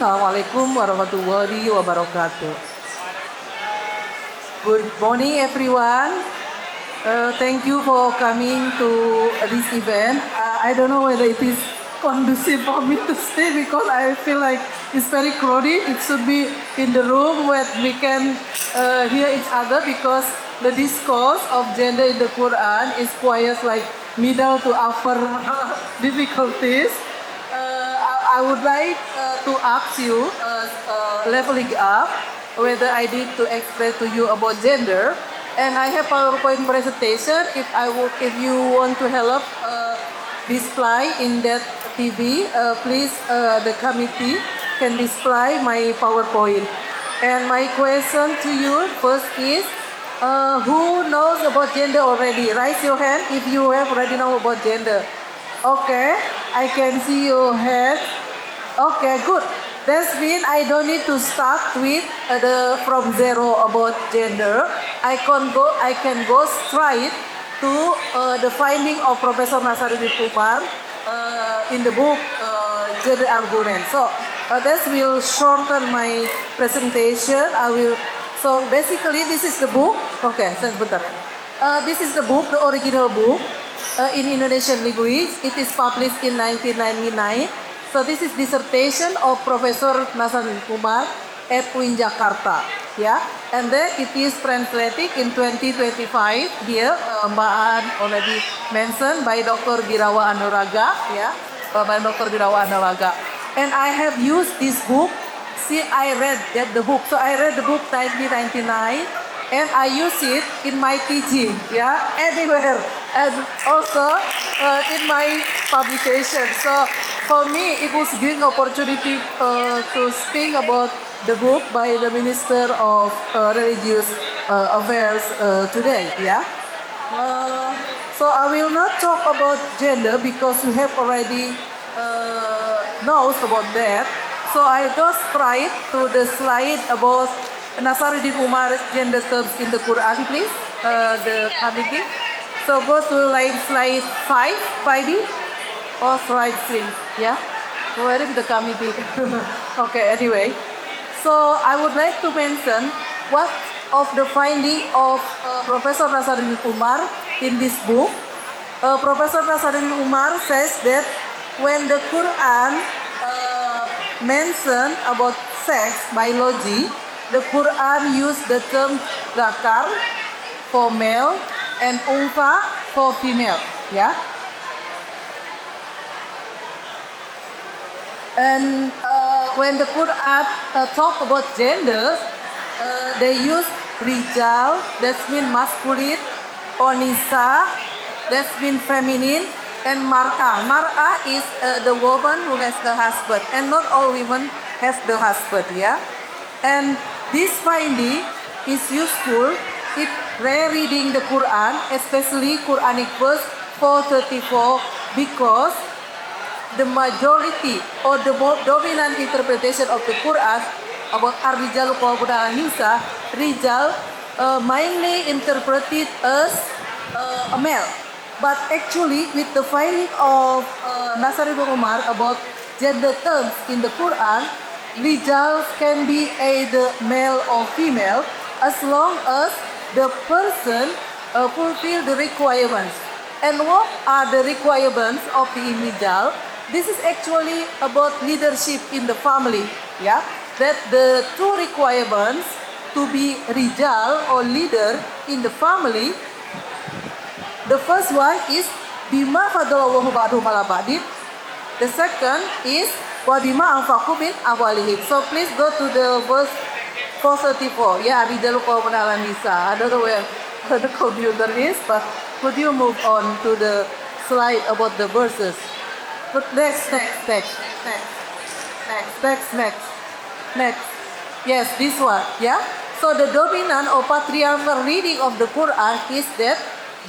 Assalamualaikum warahmatullahi wabarakatuh. Good morning, everyone. Thank you for coming to this event. I don't know whether it is conducive for me to stay because I feel like it's very crowded. It should be in the room where we can hear each other because the discourse of gender in the Quran is quite like middle to upper difficulties. I would like to ask you, leveling up, whether I need to explain to you about gender. And I have PowerPoint presentation. If you want to help display in that TV, please the committee can display my PowerPoint. And my question to you first is, who knows about gender already? Raise your hand if you have already know about gender. Okay, I can see your head. Okay, good. That means I don't need to start with the from zero about gender. I can go straight to the finding of Professor Nasaruddin Umar in the book Gender Argument. So that will shorten my presentation. So basically this is the book. Okay, sebentar. This is the book, the original book in Indonesian language. It is published in 1999. So this is dissertation of Professor Nasaruddin Umar at UIN Jakarta, yeah. And then it is translated in 2025 here, Mbak An already mentioned by Dr. Birawa Anuraga, yeah, by Dr. Birawa Anuraga. And I have used this book. See, I read the book. So I read the book 1999, and I use it in my teaching, yeah, anywhere, and also in my publication. So for me, it was giving opportunity to speak about the book by the Minister of Religious Affairs today, yeah. So I will not talk about gender because we have already knows about that. So I go straight to the slide about Nasaruddin Umar's gender terms in the Quran, please. The committee. So go to slide 5, 5B, or slide 3. Yeah. Where is the committee? Okay. Anyway, so I would like to mention what of the finding of Professor Nasaruddin Umar in this book. Professor Nasaruddin Umar says that when the Quran mentioned about sex biology, the Quran used the term zakar for male and untha for female. Yeah. And when the Quran talk about gender, they use rijal, that means masculine, or nisa, that means feminine, and mar'a. Mar'a is the woman who has the husband, and not all women have the husband. Yeah. And this finding is useful if rereading the Quran, especially Quranic verse 434, because the majority or the dominant interpretation of the Quran about ar-rijalu qawwamuna 'alan nisa, rijal mainly interpreted as a male. But actually, with the finding of Nasaruddin Umar about gender terms in the Quran, rijal can be either male or female as long as the person fulfill the requirements. And what are the requirements of the rijal? This is actually about leadership in the family. Yeah, that the two requirements to be rijal or leader in the family. The first one is bima fadalallahu ba'dhum ala ba'din. The second is wa bima anfaqu min amwalihim. So please go to the verse 434. Yeah, rijalu qawwamuna 'alan nisa. I don't know where the computer is, but could you move on to the slide about the verses? But next. Yes, this one. Yeah. So the dominant or patriarchal reading of the Quran is that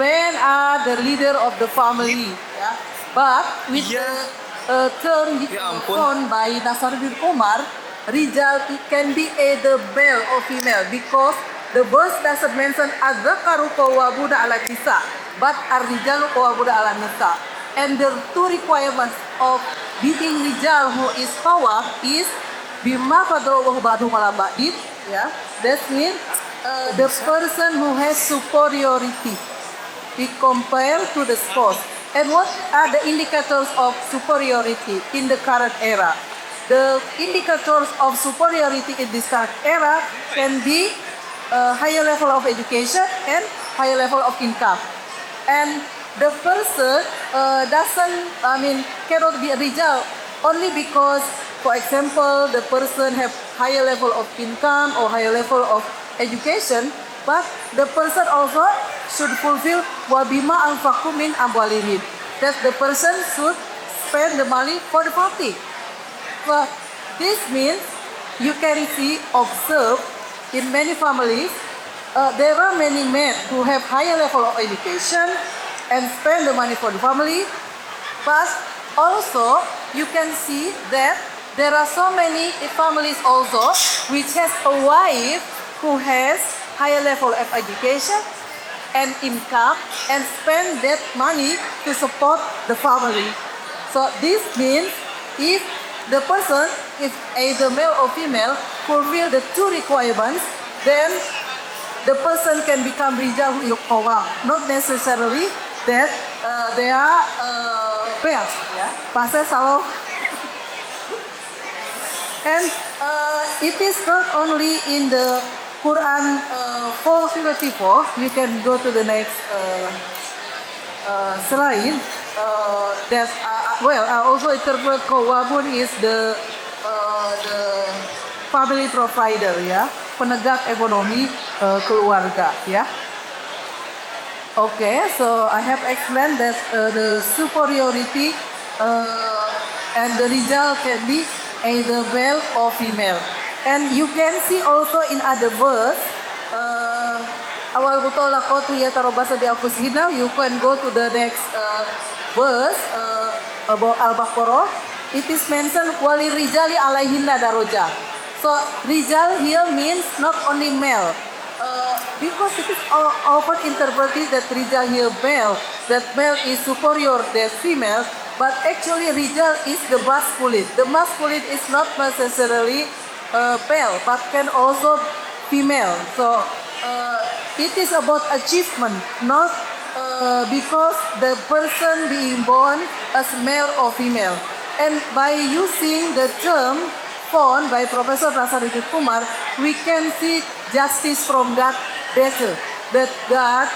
men are the leader of the family. Yeah. But with the term found by Nasaruddin Umar, rijal can be either male or female because the verse doesn't mention az-zakaru qawwamuna 'alan nisa, but ar-rijalu qawwamuna 'alan nisa. And the two requirements of being rijal who is qawwam is bima fadallahu ba'dhum ala ba'din, yeah. That means the person who has superiority be compared to the spouse. And what are the indicators of superiority in the current era? The indicators of superiority in this current era can be higher level of education and higher level of income. And the person cannot be a rijal only because, for example, the person have higher level of income or higher level of education, but the person also should fulfill wabima anfaqu min amwalihim. That the person should spend the money for the family. But this means you can observe in many families, there are many men who have higher level of education and spend the money for the family. But also you can see that there are so many families also which has a wife who has higher level of education and income and spend that money to support the family. So this means if the person is either male or female fulfill the two requirements, then the person can become rijal yuqawam. Not necessarily that they are pairs. Yeah? Pasal salah. And it is not only in the Quran 4:54. You can go to the next slide. I also interpret qawwamun is the family provider, ya, penegak ekonomi keluarga, ya. Okay, so I have explained that the superiority and the rijal can be either male or female. And you can see also in other verse, awal mutolaqatu yatarabbasu bi anfusihinna. You can go to the next verse about Al-Baqarah. It is mentioned wali rijali alaihinna daraja. So rijal here means not only male, because it is often interpreted that rijal here male, that male is superior than female. But actually rijal is the masculine. The masculine is not necessarily male, but can also female. So it is about achievement, not because the person being born as male or female. And by using the term found by Professor Nasaruddin Umar, we can see justice from God better. That God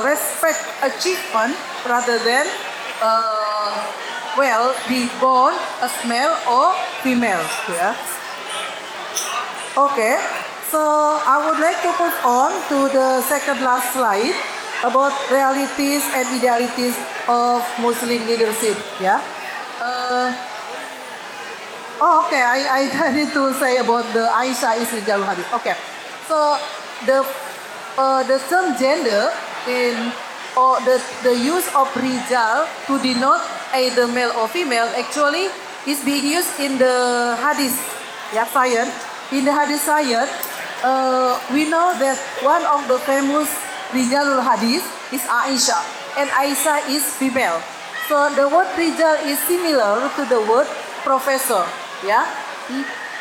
respect achievement rather than be born as male or female. Yeah. Okay, so I would like to move on to the second last slide about realities and idealities of Muslim leadership. Yeah. Okay. I need to say about the Aisyah is Rijalul Hadis. Okay. So the term gender the use of Rijal to denote either male or female actually is being used in the Hadis. Yeah, science. In the Hadis science, we know that one of the famous Rijalul Hadis is Aisyah, and Aisyah is female. So the word Rijal is similar to the word professor. Yeah,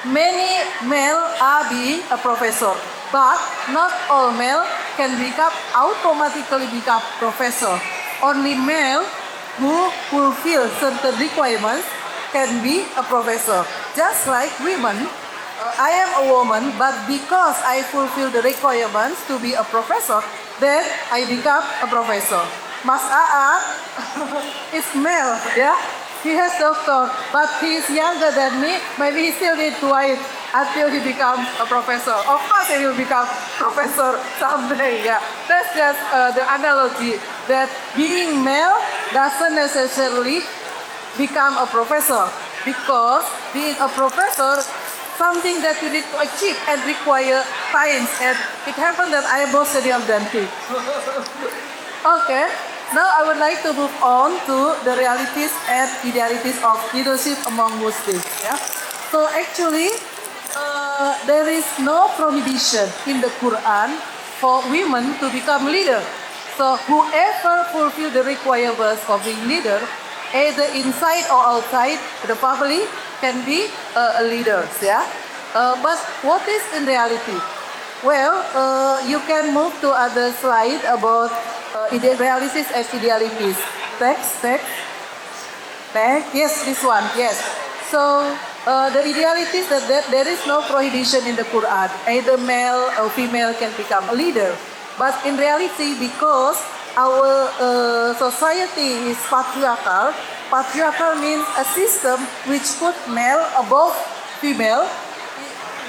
many male are being a professor, but not all male can automatically become professor. Only male who fulfill certain requirements can be a professor. Just like women. I am a woman, but because I fulfill the requirements to be a professor, then I become a professor. Mas Aa is male, yeah. He has doctor, but he is younger than me. Maybe he still need to wait until he becomes a professor. Of course, he will become professor someday. Yeah, that's just the analogy that being male doesn't necessarily become a professor, because being a professor something that you need to achieve and require time, and it happened that I am more senior than him. Okay, now I would like to move on to the realities and idealities of leadership among Muslims. Yeah? So actually, there is no prohibition in the Quran for women to become leader. So whoever fulfill the requirements of being leader, either inside or outside the family, can be leaders, yeah. But what is in reality? Well, you can move to other slide about realities as idealities. Text. Yes, this one. Yes. So the ideality is that there is no prohibition in the Quran. Either male or female can become a leader. But in reality, because our society is patriarchal, patriarchal means a system which put male above female.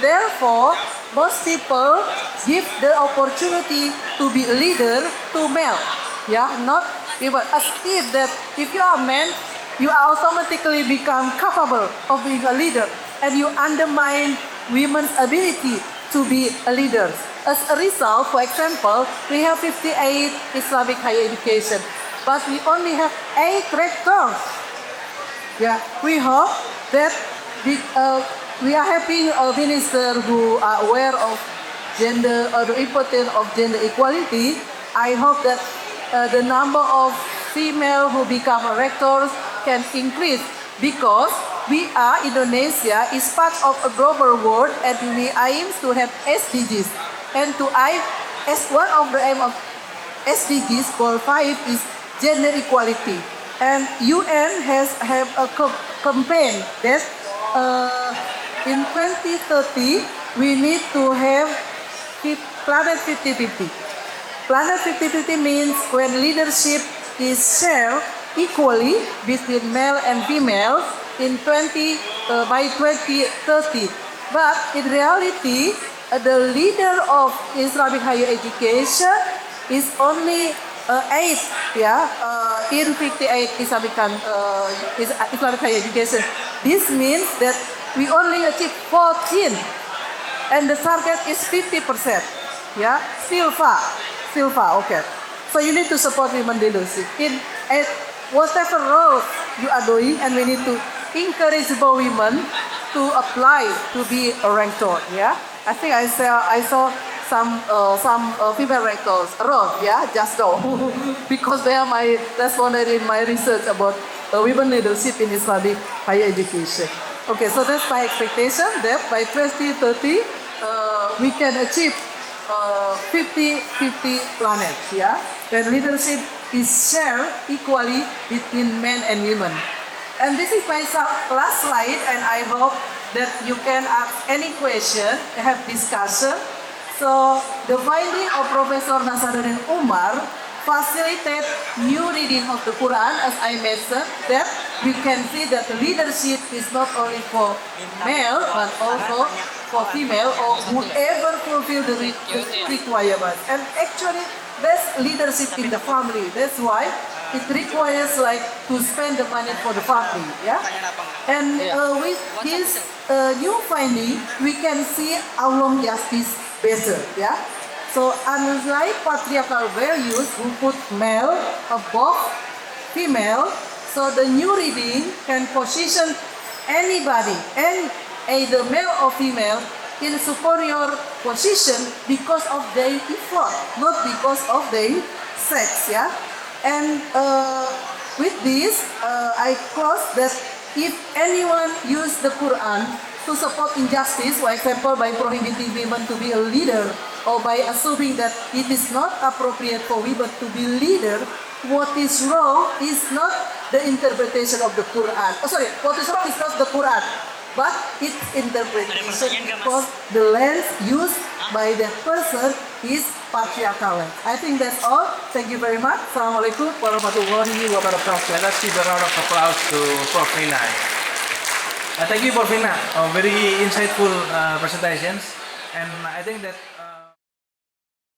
Therefore, most people give the opportunity to be a leader to male. Yeah, not even as if that if you are a man, you automatically become capable of being a leader, and you undermine women's ability to be a leader. As a result, for example, we have 58 Islamic higher education, but we only have 8 rectors. Yeah, we hope that we are having a minister who are aware of gender or the importance of gender equality. I hope that the number of female who become rectors can increase, because we are Indonesia is part of a global world, and we aim to have SDGs. And as one of the aim of SDGs, goal 5 is gender equality. And UN has have a campaign that in 2030 we need to have planet 50-50. Planet 50-50 means when leadership is shared equally between male and female by 2030. But in reality, the leader of Islamic higher education is only 8, in 58 Islamic higher education. This means that we only achieve 14, and the target is 50%. Yeah, still far. Okay. So you need to support women leadership in whatever role you are doing, and we need to encourage more women to apply to be a rector. Yeah, I think I saw some female rectors around. Yeah, just now because they are my responded in my research about women leadership in Islamic higher education. Okay, so that's my expectation that by 2030 we can achieve 50-50 planet, yeah, when leadership is shared equally between men and women. And this is my last slide, and I hope that you can ask any question, have discussion. So the finding of Professor Nasaruddin Umar facilitate new reading of the Quran, as I mentioned, that we can see that leadership is not only for male but also for female or whoever fulfill the requirements. And actually, there's leadership in the family. That's why it requires to spend the money for the family. Yeah. And with this new finding, we can see how long justice better. Yeah. So unlike patriarchal values who put male above female, so the new reading can position anybody, and either male or female, in superior position because of their effort, not because of their sex. Yeah, and with this, I close that if anyone use the Quran to support injustice, for example, by prohibiting women to be a leader, or by assuming that it is not appropriate for women to be leader, what is wrong is not the interpretation of the Quran. What is wrong is not the Quran, but its interpretation, because the lens used by that person is patriarchal. I think that's all. Thank you very much. Assalamualaikum warahmatullahi wabarakatuh. Let's give a round of applause to Prof. Rina. Thank you, Prof. Rina. Very insightful presentations, and I think that